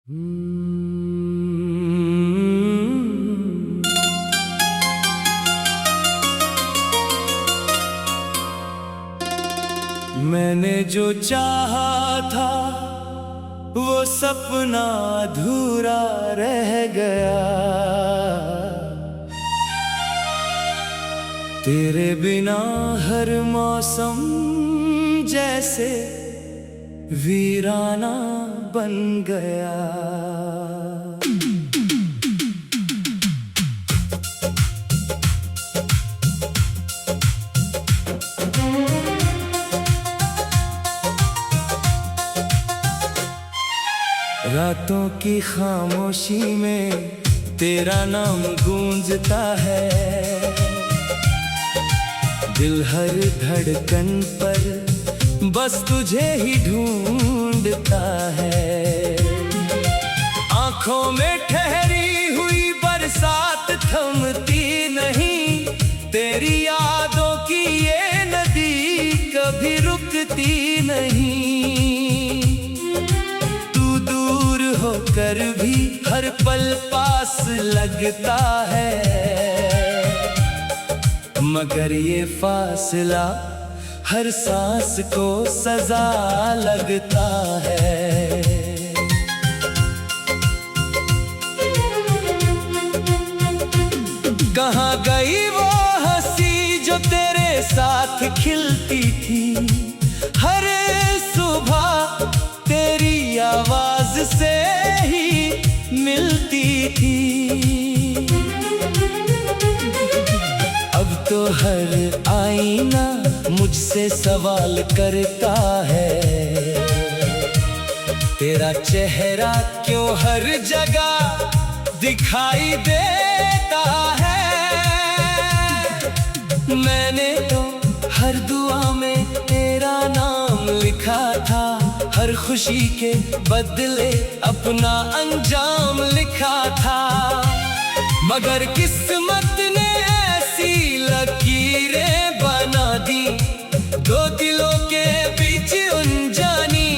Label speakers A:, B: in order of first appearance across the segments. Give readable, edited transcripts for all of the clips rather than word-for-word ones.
A: मैंने जो चाहा था वो सपना अधूरा रह गया। तेरे बिना हर मौसम जैसे वीराना बन गया। रातों की खामोशी में तेरा नाम गूंजता है। दिल हर धड़कन पर बस तुझे ही ढूंढता है। आंखों में ठहरी हुई बरसात थमती नहीं। तेरी यादों की ये नदी कभी रुकती नहीं। तू दूर होकर भी हर पल पास लगता है। मगर ये फासला हर सांस को सजा लगता है। कहाँ गई वो हंसी जो तेरे साथ खिलती थी। हर सुबह तेरी आवाज से ही मिलती थी। अब तो हर आईना मुझसे सवाल करता है। तेरा चेहरा क्यों हर जगह दिखाई देता है। मैंने तो हर दुआ में तेरा नाम लिखा था। हर खुशी के बदले अपना अंजाम लिखा था। मगर किस्मत ने ऐसी लकीरें बना दी। दो दिलों के बीच अनजानी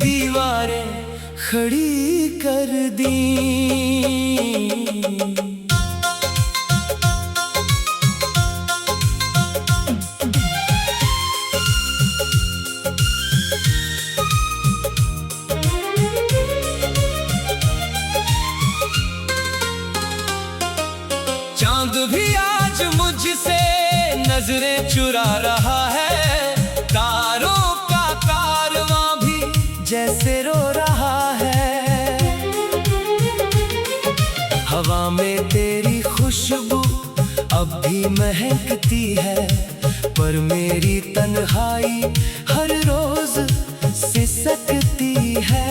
A: दीवारें खड़ी कर दी। चांद भी आज मुझसे नजरें चुरा रहा है। तारों का कारवां भी जैसे रो रहा है। हवा में तेरी खुशबू अब भी महकती है। पर मेरी तन्हाई हर रोज सिसकती है।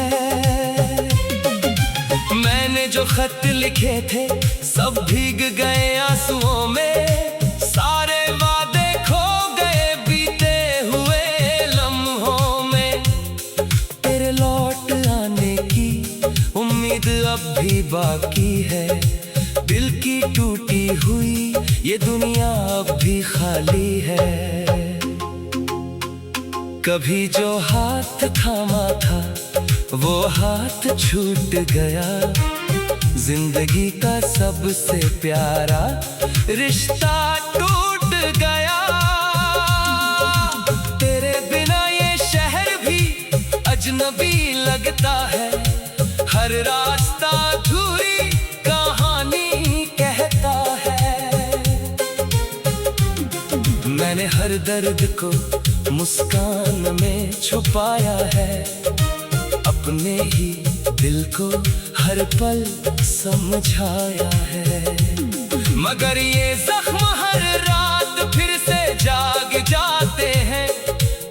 A: मैंने जो खत लिखे थे सब भीग गए आंसुओं में। सारे वादे खो गए बीते हुए लम्हों में। तेरे लौट आने की उम्मीद अब भी बाकी है। दिल की टूटी हुई ये दुनिया अब भी खाली है। कभी जो हाथ थामा था वो हाथ छूट गया। जिंदगी का सबसे प्यारा रिश्ता टूट गया। तेरे बिना ये शहर भी अजनबी लगता है। हर रास्ता अधूरी कहानी कहता है। मैंने हर दर्द को मुस्कान में छुपाया है। अपने ही दिल को हर पल समझाया है। मगर ये जख्म हर रात फिर से जाग जाते हैं।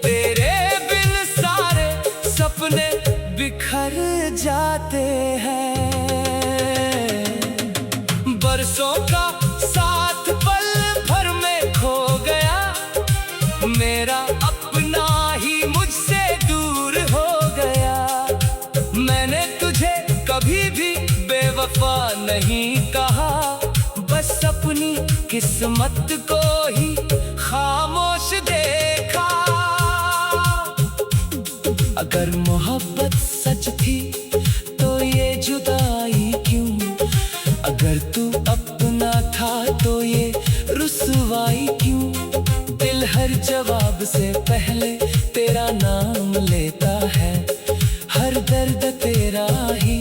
A: तेरे बिन सारे सपने बिखर जाते हैं। बरसों का साथ पल भर में खो गया। मेरा अपना ही मुझसे दूर हो गया। मैंने तुझे कभी भी बेवफा नहीं कहा। बस अपनी किस्मत को ही खामोश देखा। अगर मोहब्बत सच थी तो ये जुदाई क्यों? अगर तू अपना था तो ये रुसवाई क्यों? दिल हर जवाब से पहले तेरा नाम लेता है, हर दर्द तेरा ही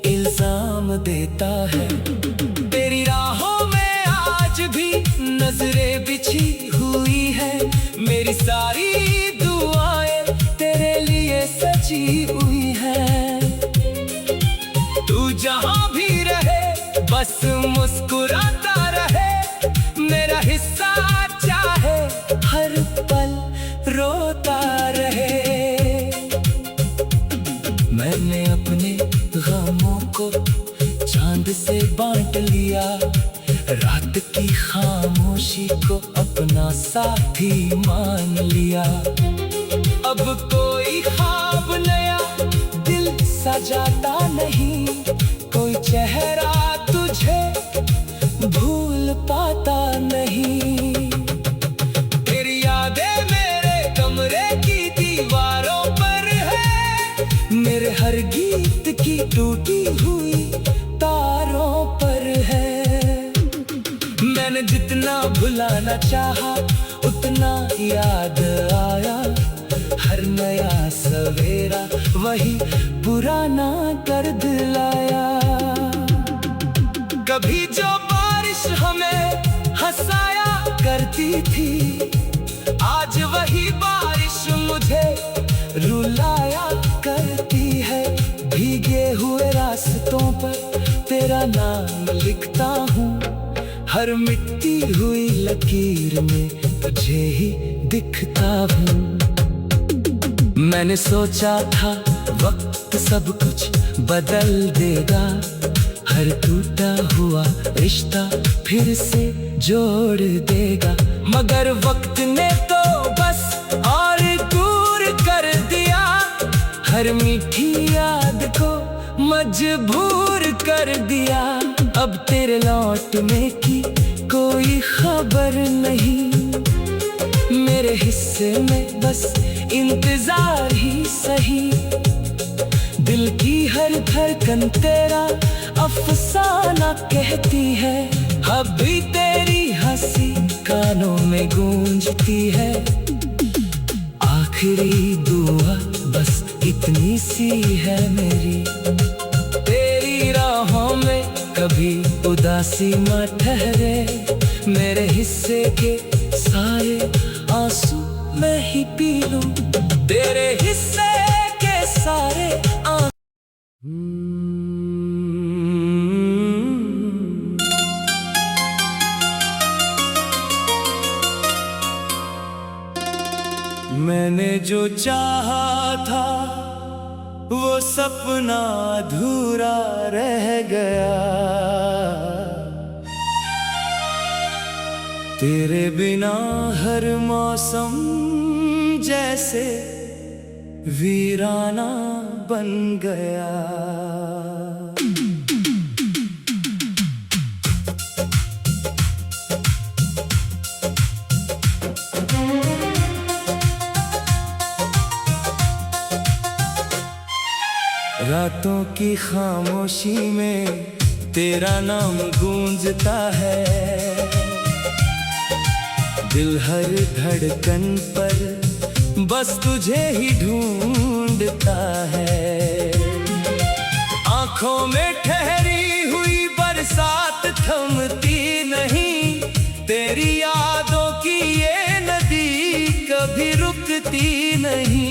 A: इल्जाम देता है। तेरी राहों में आज भी नजरें बिछी हुई है, मेरी सारी दुआएं तेरे लिए सजी हुई है। तू जहां भी रहे बस मुस्कुराता रहे, मेरा हिस्सा चाहे हर पल रोता रहे। मैंने अपने गमों को चांद से बांट लिया, रात की खामोशी को अपना साथी मान लिया। अब कोई ख्वाब नया दिल सजाता नहीं, कोई चेहरा तुझे भूल पाता नहीं। तेरी यादें मेरे कमरे की दीवारों पर है, मेरे हर गीत की टूटी हुई तारों पर है। मैंने जितना भुलाना चाहा उतना याद आया, हर नया सवेरा वही पुराना दर्द लाया। कभी जो बारिश हमें हंसाया करती थी, आज वही बारिश मुझे रुलाया करती है। भीगे हुए रास्तों पर तेरा नाम लिखता हूँ, हर मिटती हुई लकीर में तुझे ही दिखता हूँ। मैंने सोचा था वक्त सब कुछ बदल देगा, हर टूटा हुआ रिश्ता फिर से जोड़ देगा, मगर वक्त ने तो बस और दूर कर दिया, हर मीठी याद को मजबूर कर दिया। अब तेरे लौटने की कोई खबर नहीं, मेरे हिस्से में बस इंतजार ही सही। दिल की हर धड़कन तेरा अफसाना कहती है, अभी तेरी हंसी कानों में गूंजती है। आखिरी दुआ बस इतनी सी है मेरी, तेरी राहों में कभी उदासी न ठहरे, मेरे हिस्से के सारे आंसू मैं ही पी लूं, तेरे हिस्से के सारे आंसू। मैंने जो चाहा था वो सपना अधूरा रह गया, तेरे बिना हर मौसम जैसे वीराना बन गया। रातों की खामोशी में तेरा नाम गूंजता है, दिल हर धड़कन पर बस तुझे ही ढूंढता है। आंखों में ठहरी हुई बरसात थमती नहीं, तेरी यादों की ये नदी कभी रुकती नहीं।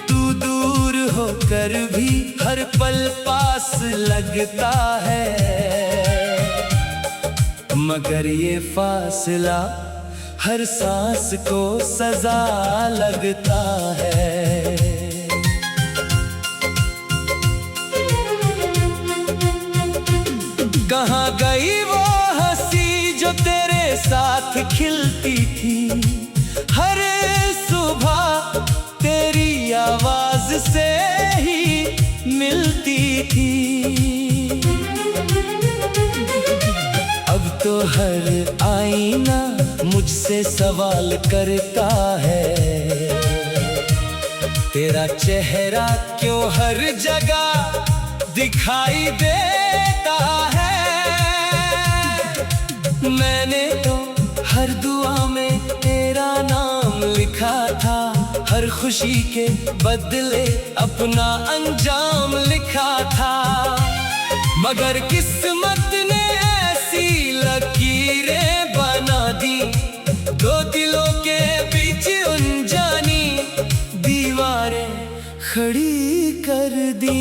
A: तू दूर होकर भी हर पल पास लगता है, मगर ये फासला हर सांस को सजा लगता है। कहाँ गई वो हंसी जो तेरे साथ खिलती थी, हर सुबह तेरी आवाज से ही मिलती थी। अब तो हर आईना मुझसे सवाल करता है, तेरा चेहरा क्यों हर जगह दिखाई देता है। मैंने तो हर दुआ में तेरा नाम लिखा था, हर खुशी के बदले अपना अंजाम लिखा था। मगर किस्मत ने ऐसी लकीरें बना दी, दो दिलों के बीच अनजानी दीवारें खड़ी कर दी।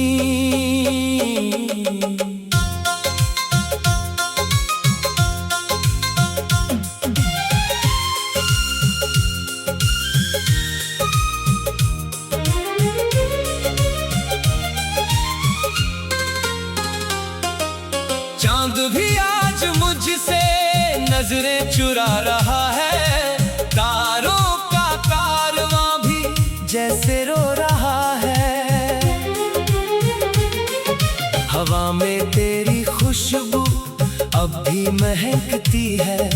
A: चांद भी आज मुझसे नजरें चुरा रहा है, तारों का कारवां भी जैसे रो रहा है। हवा में तेरी खुशबू अब भी महकती है,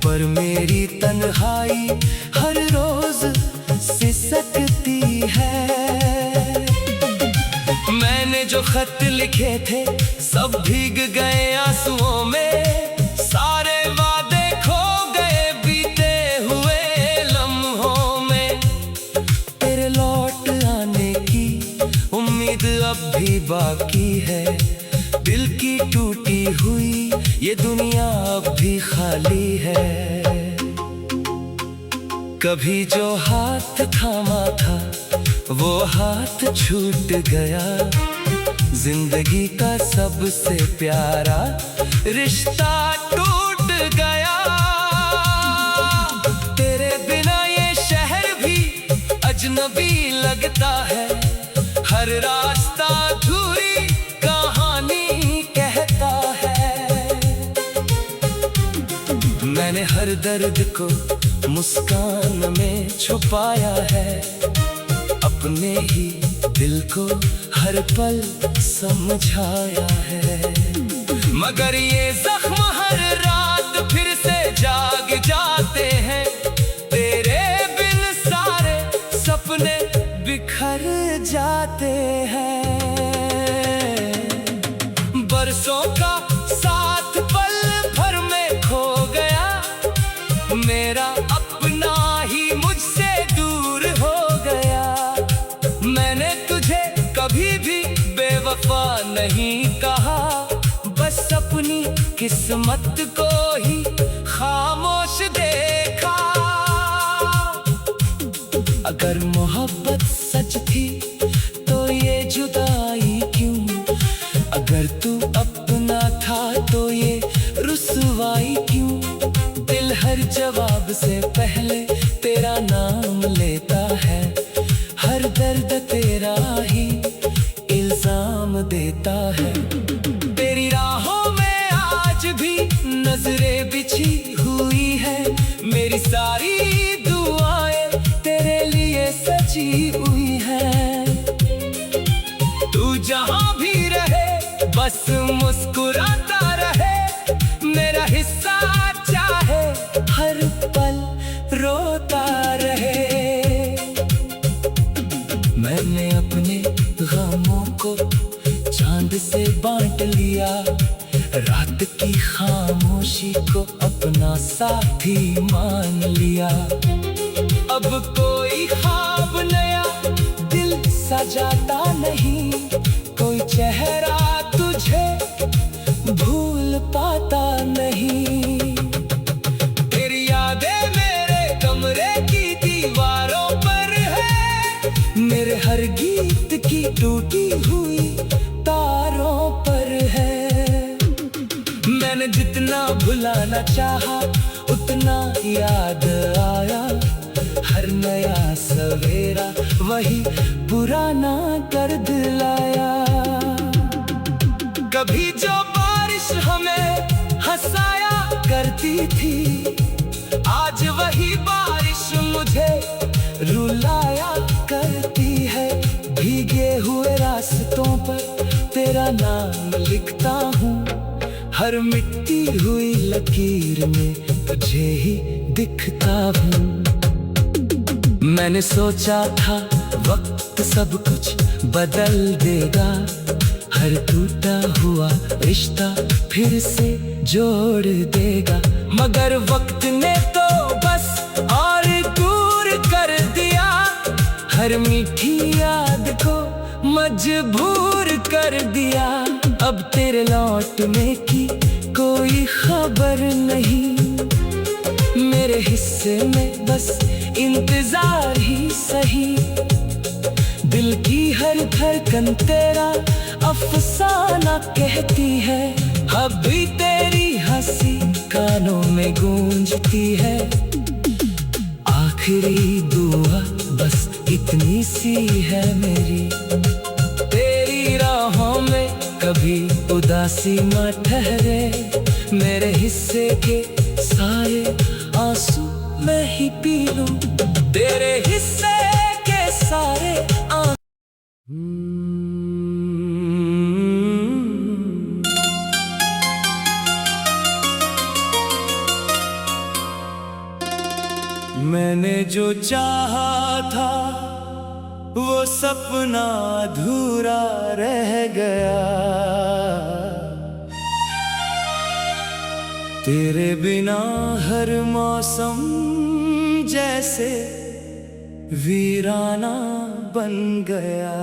A: पर मेरी तन्हाई हर रोज सिसकती है। मैंने जो खत लिखे थे सब भीग गए आंसुओं में, सारे वादे खो गए बीते हुए लम्हों में। तेरे लौट आने की उम्मीद अब भी बाकी है, दिल की टूटी हुई ये दुनिया अब भी खाली है। कभी जो हाथ थामा था वो हाथ छूट गया, जिंदगी का सबसे प्यारा रिश्ता टूट गया। तेरे बिना ये शहर भी अजनबी लगता है, हर रास्ता अधूरी कहानी कहता है। मैंने हर दर्द को मुस्कान में छुपाया है, अपने ही दिल को हर पल समझाया है। मगर ये जख्म हर रात फिर से जाग जाते हैं, तेरे बिन सारे सपने बिखर जाते हैं। बरसों का साथ पल भर में खो गया, मेरा अपना ही मुझसे दूर हो गया। मैंने तुझे कभी भी बेवफा नहीं कहा, बस अपनी किस्मत को ही खामोश देखा। अगर मोहब्बत सच थी तो ये जुदाई क्यों, अगर तू अपना था तो ये रुसवाई क्यों। दिल हर जवाब से पहले तेरा नाम लेता है, हर दर्द तेरा ही इल्जाम देता है। तेरी राहों में आज भी नजरें बिछी हुई है, मेरी सारी दुआएं तेरे लिए सची हुई है। तू जहां भी रहे बस मुस्कुराता रहे, मेरा हिस्सा चाहे हर पल रोता रहे। मैंने अपने गमों को चांद से बांट लिया, रात की खामोशी को अपना साथी मान लिया। अब कोई ख्वाब नया दिल सजाता नहीं, कोई चेहरा तुझे भूल पाता नहीं। तेरी यादें मेरे कमरे की दीवारों पर है, मेरे हर गीत की टूटी हुई तारों पर है। मैंने जितना भुलाना चाहा उतना याद आया, हर नया सवेरा वही पुराना दर्द लाया। कभी जो बारिश हमें हंसाया करती थी, आज वही बारिश मुझे रुलाया करती है। भीगे हुए रास्तों पर तेरा नाम लिखता हूँ, हर मिटती हुई लकीर में तुझे ही दिखता हूँ। मैंने सोचा था वक्त सब कुछ बदल देगा, हर टूटा हुआ रिश्ता फिर से जोड़ देगा। मगर वक्त ने तो बस और दूर कर दिया, हर मीठी याद को मजबूर कर दिया। अब तेरे लौटने की कोई खबर नहीं, मेरे हिस्से में बस इंतजार ही सही। दिल की हर धड़कन तेरा अफसाना कहती है, अभी तेरी हंसी कानों में गूंजती है। आखिरी दुआ बस इतनी सी है मेरी, तेरी राहों में कभी उदासी न ठहरे। मेरे हिस्से के सारे आंसू मैं ही पी लूं, तेरे हिस्से के सारे आंसू। मैंने जो चाहा था वो सपना अधूरा रह गया, तेरे बिना हर मौसम जैसे वीराना बन गया।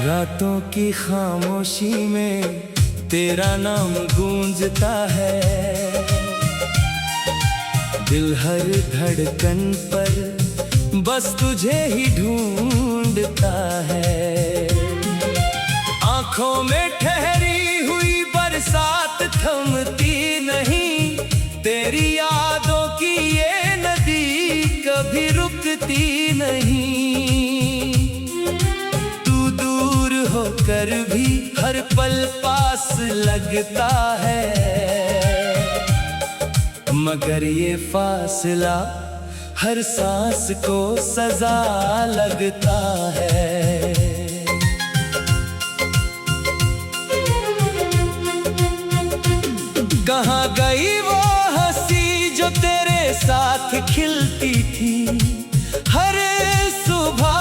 A: रातों की खामोशी में तेरा नाम गूंजता है, दिल हर धड़कन पर बस तुझे ही ढूंढता है। आंखों में ठहरी हुई बरसात थमती नहीं, तेरी यादों की ये नदी कभी रुकती नहीं। तू दूर होकर भी हर पल पास लगता है, मगर ये फासला हर सांस को सजा लगता है। कहाँ गई वो हंसी जो तेरे साथ खिलती थी, हर सुबह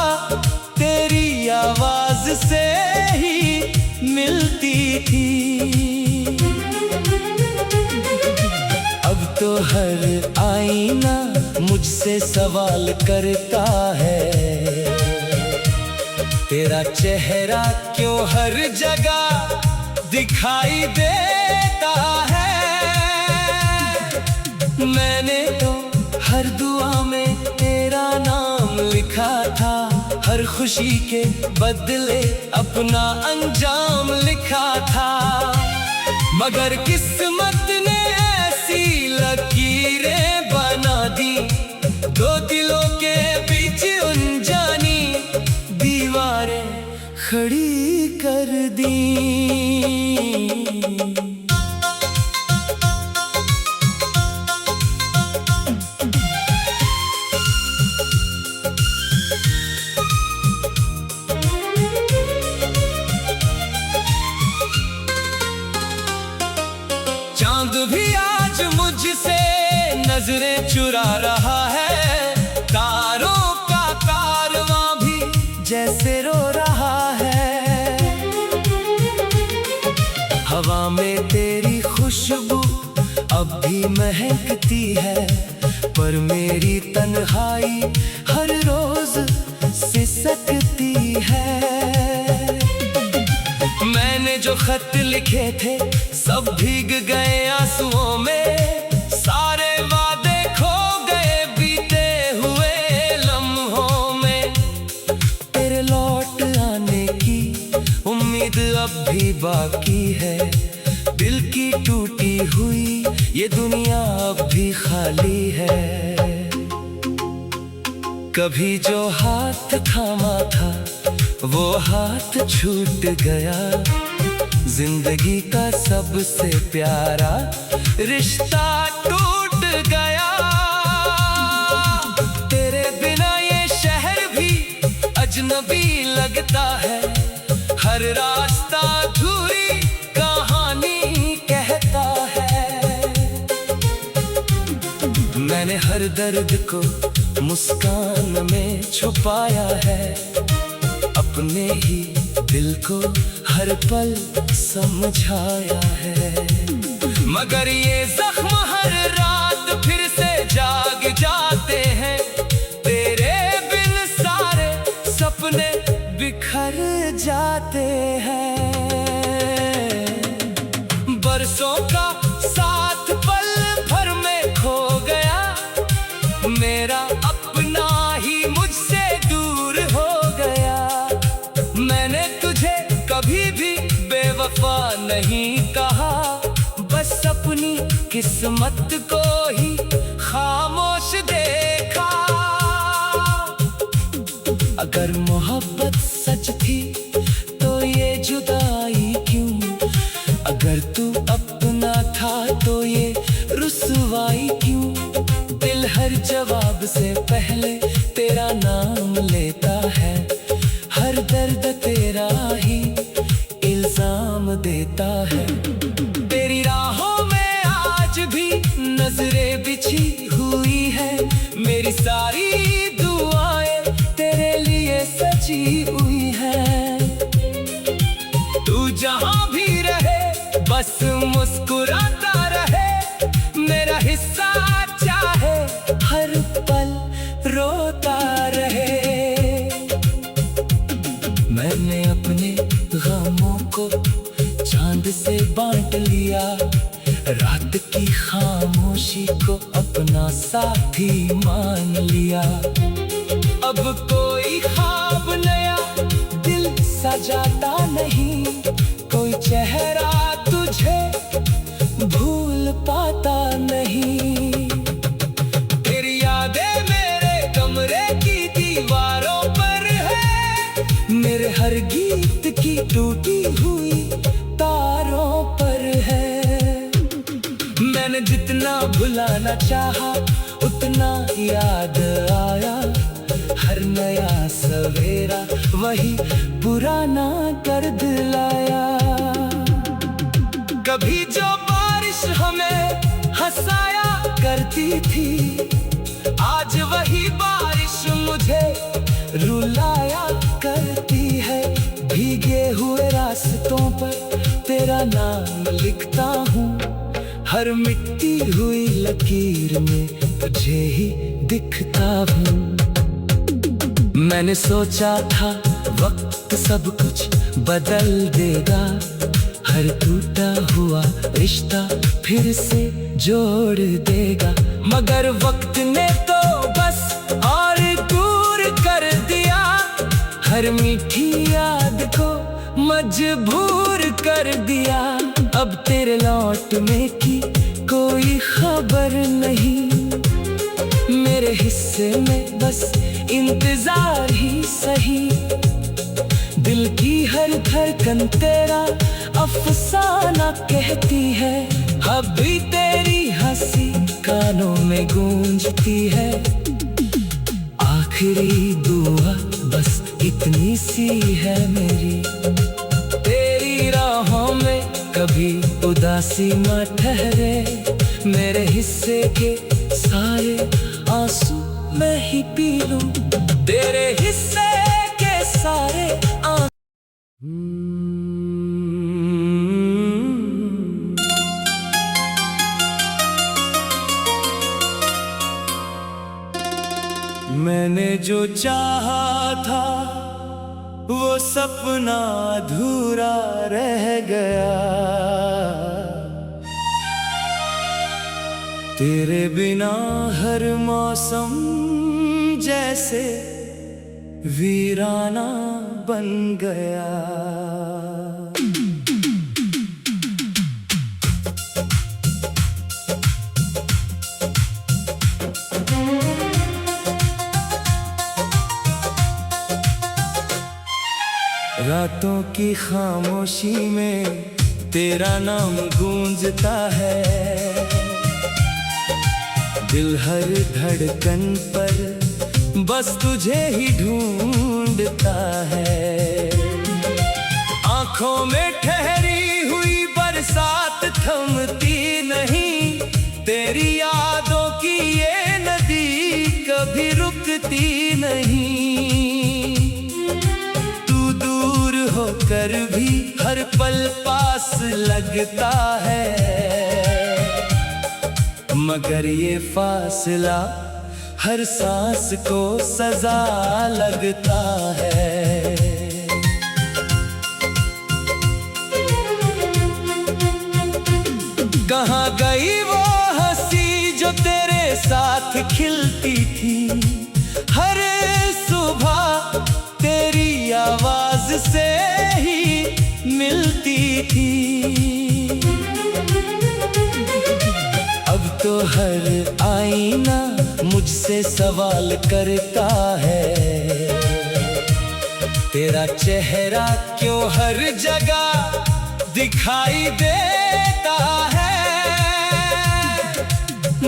A: तेरी आवाज से ही मिलती थी। अब तो हर आईना मुझसे सवाल करता है, तेरा चेहरा क्यों हर जगह दिखाई देता है। मैंने तो हर दुआ में तेरा नाम लिखा था, हर खुशी के बदले अपना अंजाम लिखा था। मगर किस्मत ने ऐसी लकीरें बना दी, दो दिलों के बीच अनजानी दीवारें खड़ी कर दी। चांद भी आज मुझसे नजरें चुरा रहा है, तारों का कारवां भी जैसे रो रहा है। हवा में तेरी खुशबू अब भी महकती है, पर मेरी तन्हाई हर रोज सिसकती है। मैंने जो खत लिखे थे सब भीग गए आंसुओं में, सारे वादे खो गए बीते हुए लम्हों में। तेरे लौट आने की उम्मीद अब भी बाकी है, दिल की टूटी हुई ये दुनिया अब भी खाली है। कभी जो हाथ थामा था वो हाथ छूट गया, जिंदगी का सबसे प्यारा रिश्ता टूट गया। तेरे बिना ये शहर भी अजनबी अजनबी लगता है, हर रास्ता अधूरी कहानी कहता है। मैंने हर दर्द को मुस्कान में छुपाया है, अपने ही दिल को हर पल समझाया है। मगर ये जख्म हर रात फिर से जाग जाते हैं, तेरे बिन सारे सपने बिखर जाते हैं। बरसों का साथ पल भर में खो गया, मेरा अपना ही मुझसे दूर हो गया। मैंने तुझे कभी भी बेवफा नहीं कहा, बस अपनी किस्मत को ही खामोश देखा। अगर मोहब्बत सच थी तो ये जुदाई क्यों, अगर तू अपना था तो ये रुसवाई क्यों। दिल हर जवाब से पहले तेरा नाम लेता है, हर दर्द तेरा ही इल्जाम देता है। तेरी राहों में आज भी नजरें बिछी हुई है, मेरी सारी दुआएं तेरे लिए सची हुई है। तू जहां भी रहे बस मुस्कुराता रहे, मेरा हिस्सा चाहे हर पल रोता रहे। मैंने अपने गमों को चांद से बांट लिया, रात की खामोशी को अपना साथी मान लिया। अब कोई ख्वाब नया दिल सजाता नहीं, कोई चेहरा तुझे भूल पाता नहीं। तेरी यादें मेरे कमरे की दीवारों पर है, मेरे हर गीत की टूटी हुई तारों पर है। मैंने जितना भुलाना चाहा उतना याद आया, हर नया सवेरा वही पुराना दर्द लाया। कभी जो बारिश हमें हंसाया करती थी, आज वही बारिश मुझे रुलाया करती है। भीगे हुए रास्तों पर तेरा नाम लिखता हूँ, हर मिटती हुई लकीर में तुझे ही दिखता हूँ। मैंने सोचा था वक्त सब कुछ बदल देगा, हर टूटा हुआ रिश्ता फिर से जोड़ देगा। मगर वक्त ने तो बस और दूर कर दिया, हर मीठी याद को मजबूर कर दिया। अब तेरे लौटने की कोई खबर नहीं, मेरे हिस्से में बस इंतजार ही सही। दिल की हर धड़कन तेरा अफसाना कहती है, अभी तेरी हंसी कानों में गूंजती है। आखिरी दुआ बस इतनी सी है मेरी, तेरी राहों में कभी उदासी न ठहरे। मेरे हिस्से के सारे आंसू मैं ही पी लूं, तेरे हिस्से के सारे आंसू। मैंने जो चाहा था वो सपना अधूरा रह गया, तेरे बिना हर मौसम जैसे वीराना बन गया। रातों की खामोशी में तेरा नाम गूंजता है, दिल हर धड़कन पर बस तुझे ही ढूंढता है। आंखों में ठहरी हुई बरसात थमती नहीं, तेरी यादों की ये नदी कभी रुकती नहीं। तू दूर होकर भी हर पल पास लगता है, मगर ये फासला हर सांस को सजा लगता है। कहाँ गई वो हंसी जो तेरे साथ खिलती थी, हर सुबह तेरी आवाज से ही मिलती थी। अब तो हर आईना मुझसे सवाल करता है, तेरा चेहरा क्यों हर जगह दिखाई देता है।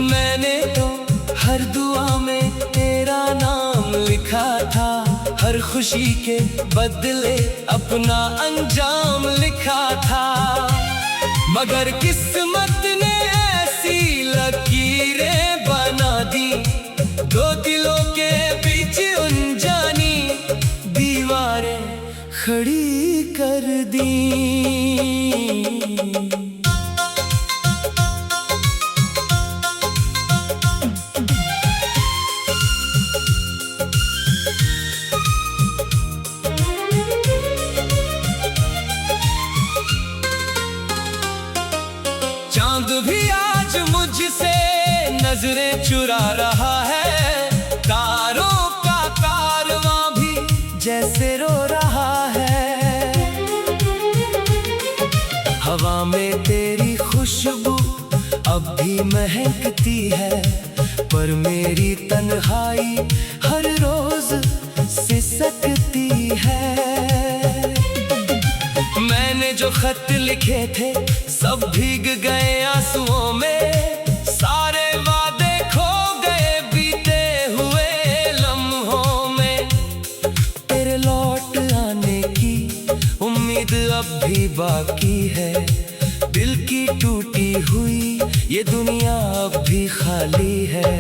A: मैंने तो हर दुआ में तेरा नाम लिखा था, हर खुशी के बदले अपना अंजाम लिखा था, मगर किस्मत ने ऐसी लकीरें बना दी, दो दिलों के बीच अनजानी दीवारें खड़ी कर दी। चांद भी आज मुझसे नजरें चुरा रहा है, तारों का कारवां भी जैसे रो रहा है। हवा में तेरी खुशबू अब भी महकती है, पर मेरी तन्हाई हर रोज सिसकती है। मैंने जो खत लिखे थे सब भीग गए आंसुओं में, सारे वादे खो गए बीते हुए लम्हों में। तेरे लौट आने की उम्मीद अब भी बाकी है, दिल की टूटी हुई ये दुनिया अब भी खाली है।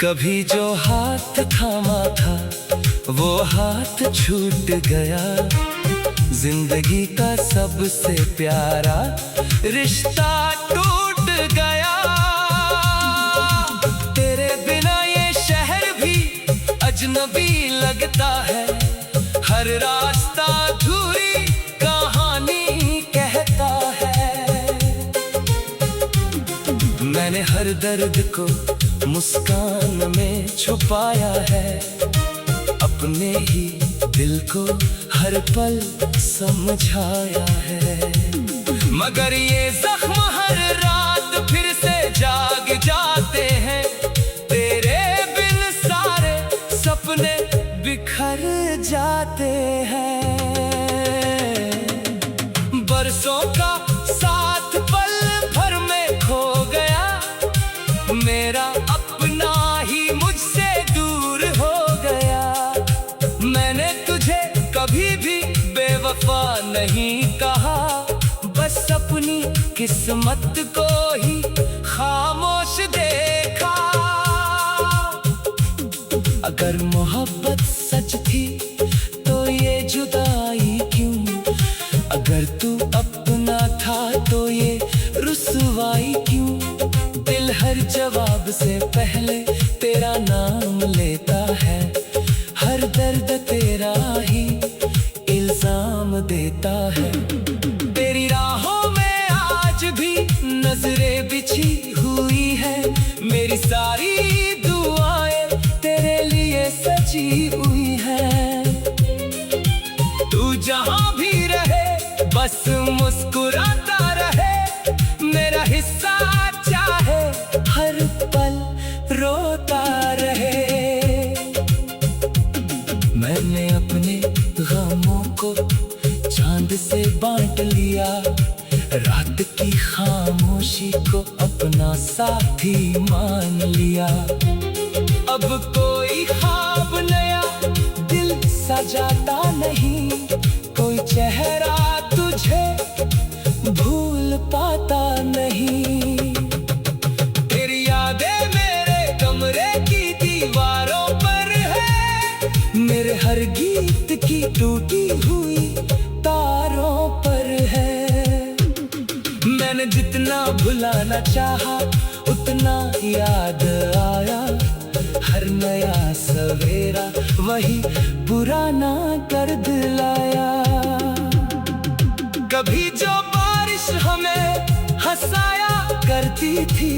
A: कभी जो हाथ थामा था वो हाथ छूट गया, जिंदगी का सबसे प्यारा रिश्ता टूट गया। तेरे बिना ये शहर भी अजनबी लगता है, हर रास्ता अधूरी कहानी कहता है। मैंने हर दर्द को मुस्कान में छुपाया है, अपने ही दिल को हर पल समझाया है, मगर ये जख्म हर रात फिर से जाग जाते हैं। तेरे बिन सारे सपने बिखर जाते हैं। बरसों का साथ पल भर में खो गया, मेरा अपना ही मुझसे दूर हो गया। मैंने तुझे कभी भी बेवफा नहीं कहा, बस अपनी किस्मत को ही खामोश देखा। अगर मोहब्बत सच थी तो ये जुदाई क्यों, अगर तू अपना था तो ये रुसवाई क्यों। दिल हर जवाब से पहले तेरा नाम लेता है, हर दर्द तेरा ही इल्जाम देता है। तेरी राहों में आज भी नजरें बिछी हुई है, मेरी सारी दुआएं तेरे लिए सजी हुई है। तू जहां भी रहे बस मुस्कुराता रहे, मेरा हिस्सा चाहे हर पल रोता रहे। मैंने अपने गमों को चांद से बांट लिया, रात की खामोशी को अपना साथी मान लिया। अब कोई ख्वाब नया दिल सजाता नहीं, कोई चेहरा तुझे भूल पाता नहीं। तेरी यादें मेरे कमरे की दीवारों पर है, मेरे हर गीत की टूटी हुई तारों पर है। मैंने जितना भुलाना चाहा उतना याद आया, हर नया सवेरा वही पुराना दर्द लाया। कभी जो बारिश हमें हंसाया करती थी,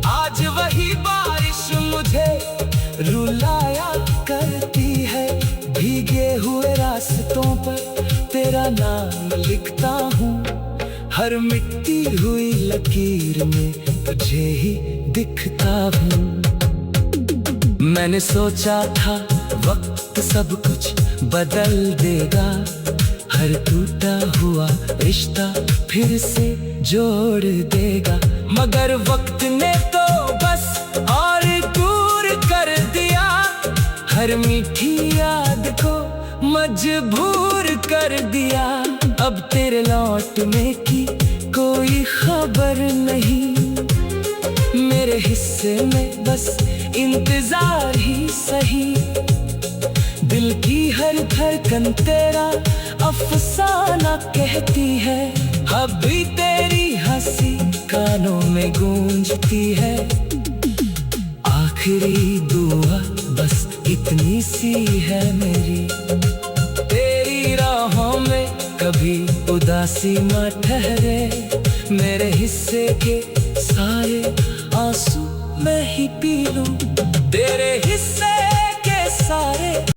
A: आज वही बारिश मुझे रुलाया करती है। भीगे हुए रास्तों पर तेरा नाम लिखता हूँ, हर मिटती हुई लकीर में तुझे ही दिखता हूँ। मैंने सोचा था वक्त सब कुछ बदल देगा, हर टूटा हुआ रिश्ता फिर से जोड़ देगा, मगर वक्त ने तो बस और दूर कर दिया, हर मीठी याद को मजबूर कर दिया। अब तेरे लौटने की कोई खबर नहीं, मेरे हिस्से में बस इंतजार ही सही। दिल की हर धड़कन तेरा अफसाना कहती है, अभी तेरी हंसी कानों में गूंजती है। आखिरी दुआ बस इतनी सी है मेरी, तेरी राहों में कभी उदासी न ठहरे, मेरे हिस्से के सारे आंसू मैं ही पी लूं, तेरे हिस्से के सारे